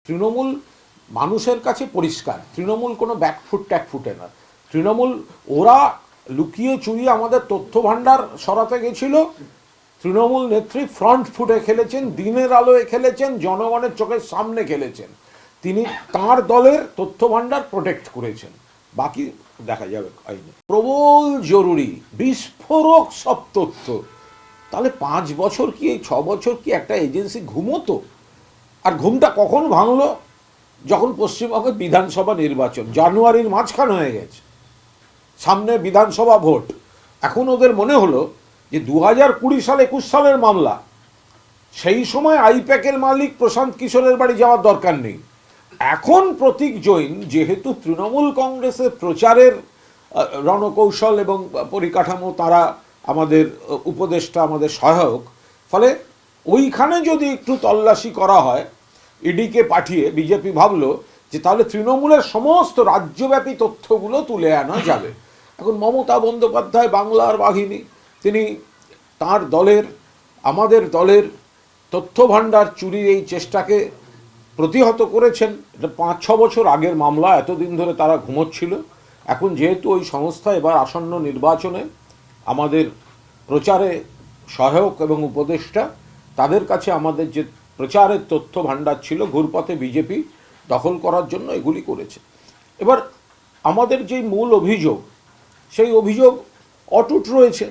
তৃণমূল মানুষের কাছে পরিষ্কার, তৃণমূল কোনো ব্যাকফুট ট্যাকফুটে না। তৃণমূল ওরা লুকিয়ে চুরিয়ে আমাদের তথ্য ভাণ্ডার সরাতে গেছিল। তৃণমূল নেত্রী ফ্রন্ট ফুটে খেলেছেন, দিনের আলোয় খেলেছেন, জনগণের চোখের সামনে খেলেছেন। তিনি তার দলের তথ্য ভাণ্ডার প্রোটেক্ট করেছেন, বাকি দেখা যাবে আইনে। প্রবল জরুরি, বিস্ফোরক সব তথ্য। তাহলে 5 বছর কি 6 বছর কি একটা এজেন্সি ঘুমোতো? আর ঘুমটা কখন ভাঙলো? যখন পশ্চিমবঙ্গে বিধানসভা নির্বাচন জানুয়ারির মাঝখানে হয়ে গেছে, সামনে বিধানসভা ভোট। এখন ওদের মনে হলো যে 2020 সাল 21 সালের মামলা, সেই সময় আইপ্যাকের মালিক প্রশান্ত কিশোরের বাড়ি যাওয়ার দরকার নেই। এখন প্রতীক জৈন যেহেতু তৃণমূল কংগ্রেসের প্রচারের রণকৌশল এবং পরিকাঠামো, তারা আমাদের উপদেষ্টা, আমাদের সহায়ক, ফলে ওইখানে যদি একটু তল্লাশি করা হয় ইডিকে পাঠিয়ে, বিজেপি ভাবলো যে তাহলে তৃণমূলের সমস্ত রাজ্যব্যাপী তথ্যগুলো তুলে আনা যাবে। এখন মমতা বন্দ্যোপাধ্যায় বাংলার বাহিনী, তিনি তার দলের, আমাদের দলের তথ্য ভাণ্ডার চুরির এই চেষ্টাকে প্রতিহত করেছেন। এটা 5-6 বছর আগের মামলা, এতদিন ধরে তারা ঘুমোচ্ছিল। এখন যেহেতু ওই সংস্থা এবার আসন্ন নির্বাচনে আমাদের প্রচারে সহায়ক এবং উপদেষ্টা, তাদের কাছে আমাদের যে প্রচারের তথ্য ভাণ্ডার ছিল, ঘুরপথে বিজেপি দখল করার জন্য এগুলি করেছে। এবার আমাদের যেই মূল অভিযোগ, সেই অভিযোগ অটুট রয়েছে।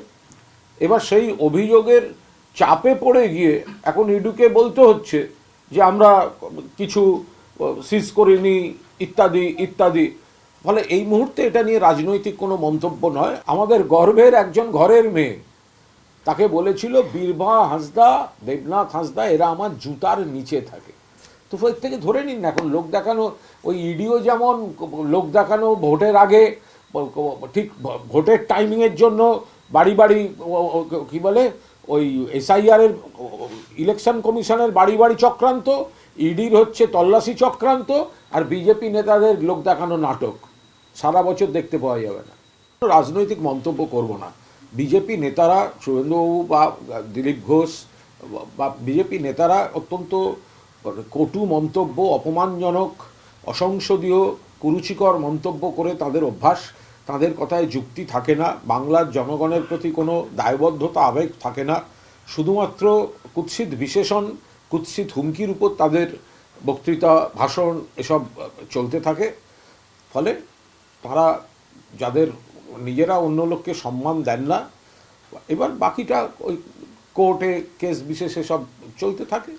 এবার সেই অভিযোগের চাপে পড়ে গিয়ে এখন ইডুকে বলতে হচ্ছে যে আমরা কিছু সিজ করিনি ইত্যাদি ইত্যাদি। ফলে এই মুহূর্তে এটা নিয়ে রাজনৈতিক কোনো মন্তব্য নয়। আমাদের গর্বের একজন ঘরের মেয়ে, তাকে বলেছিল বীরভা হাঁসদা, দেবনাথ হাঁসদা এরা আমার জুতার নিচে থাকে। তো এর থেকে ধরে নিন না, এখন লোক দেখানো, ওই ইডিও যেমন লোক দেখানো ভোটের আগে, ঠিক ভোটের টাইমিংয়ের জন্য বাড়ি বাড়ি কি বলে ওই এসআইআরের, ইলেকশন কমিশনের বাড়ি বাড়ি চক্রান্ত, ইডির হচ্ছে তল্লাশি চক্রান্ত, আর বিজেপি নেতাদের লোক দেখানো নাটক সারা বছর দেখতে পাওয়া যাবে না। রাজনৈতিক মন্তব্য করব না। বিজেপি নেতারা, শুভেন্দুবাবু বা দিলীপ ঘোষ বা বিজেপি নেতারা অত্যন্ত কটু মন্তব্য, অপমানজনক, অসংসদীয়, কুরুচিকর মন্তব্য করে তাদের অভ্যাস। তাদের কথায় যুক্তি থাকে না, বাংলার জনগণের প্রতি কোনো দায়বদ্ধতা, আবেগ থাকে না। শুধুমাত্র কুৎসিত বিশেষণ, কুৎসিত হুমকির উপর তাদের বক্তৃতা, ভাষণ এসব চলতে থাকে। ফলে তারা যাদের নিজেরা অন্য লোককে সম্মান দেন না, এবার বাকিটা ওই কোর্টে কেস বিশেষে সব চলতে থাকে।